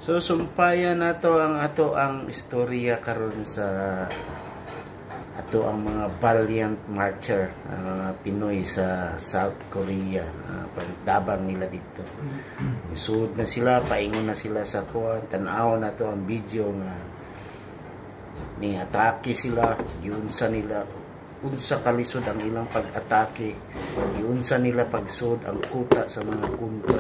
So sumpayan nato ang istorya karon sa ato ang mga valiant marcher, ang mga Pinoy sa South Korea, pagtabang nila dito. Sud na sila, paingon na sila sa kuwan, tan-aw na to ang video nga ni atake sila, giunsa nila unsa kalisod ang ilang pag-atake, giunsa nila pagsud ang kuta sa mga kontra.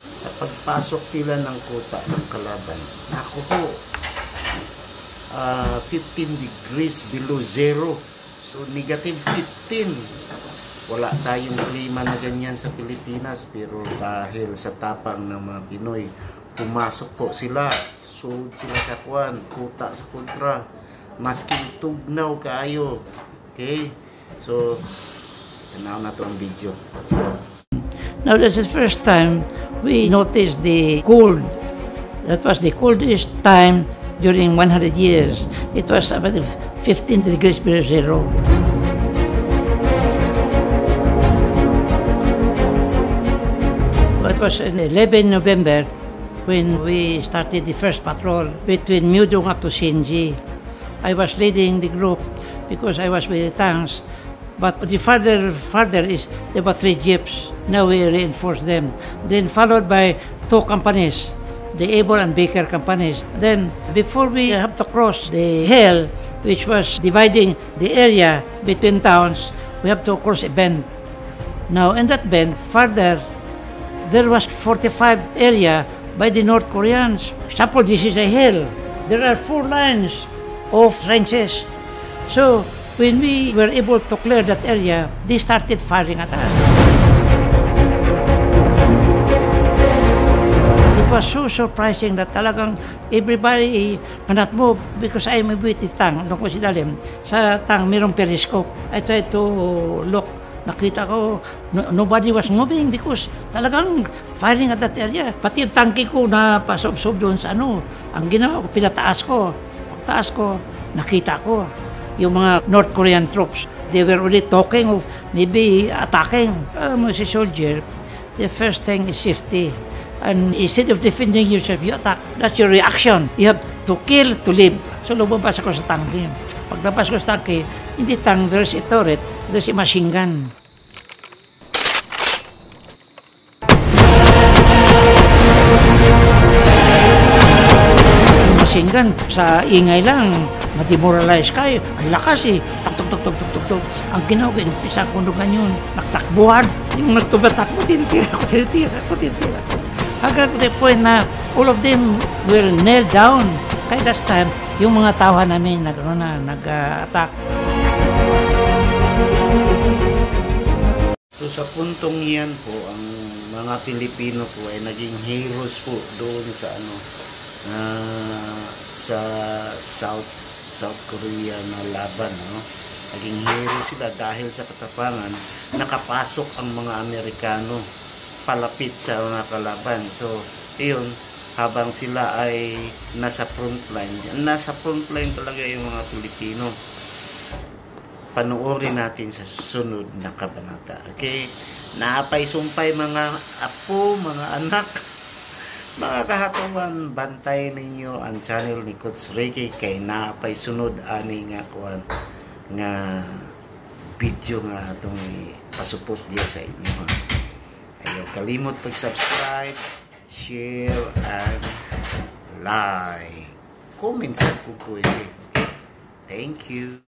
Sa pagpasok nila ng kuta ng kalaban, ako po 15 degrees below zero, so negative 15. Wala tayong klima na ganyan sa Pilipinas, pero dahil sa tapang ng mga Pinoy, pumasok po sila, sud sila sa kuwan, kuta sa kontra, masking tugnaw kaayo. Okay, so tanaw na to ang video. Let's go. Now this is the first time we noticed the cold. That was the coldest time during 100 years. It was about 15 degrees below zero. It was in 11 November when we started the first patrol between Myeodong up to Shinji. I was leading the group because I was with the tanks. But the farther is there were 3 jeeps. Now we reinforced them. Then followed by 2 companies, the Able and Baker companies. Then before we have to cross the hill, which was dividing the area between towns, we have to cross a bend. Now in that bend, further, there was 45 area by the North Koreans. Suppose this is a hill. There are 4 lines of trenches. So when we were able to clear that area, they started firing at us. It was so surprising that talagang everybody cannot move because I am with the tank. Doon ko si Dalim. Sa tank, mayroong periscope. I tried to look. Nakita ko, nobody was moving because talagang firing at that area. Pati yung tanki ko na pasob-sob doon sa ano. Ang ginawa ko, pinataas ko. Pagtaas ko, nakita ko yung mga North Korean troops. They were already talking of maybe attacking. As a soldier, the first thing is safety. And instead of defending yourself, you attack. That's your reaction. You have to kill to live. So lumabas ako sa tangke. Paglabas ko sa tangke, hindi tank, there's a turret, there's a machine gun. Machine gun, sa ingay lang, ma-demoralize kayo. Ang lakas eh. Tuk-tuk-tuk-tuk-tuk-tuk. Ang ginawa ko, inumpisa ko nung ganyan. Nagtakbuhan. Yung nagtubatakbo, tinitira ko. Hanggang to the point na all of them will nail down. Kaya that time, yung mga tawa namin nag-attack. So sa puntong iyan po, ang mga Pilipino po ay naging heroes po doon sa sa South Korea na laban, no? Naging hero sila dahil sa katapangan nakapasok ang mga Amerikano palapit sa mga kalaban. So iyon, habang sila ay nasa frontline talaga yung mga Pilipino. Panoorin natin sa sunod na kabanata. Okay? Napay-sumpay mga apo, mga anak, mga kahatuan, bantay ninyo ang channel ni Coach Ricky kay napay-sunod ani nga kuan nga video nga itong pasupot diya sa inyo. Ayaw kalimot pag-subscribe, share, and like. Comment sa kukuha. Thank you.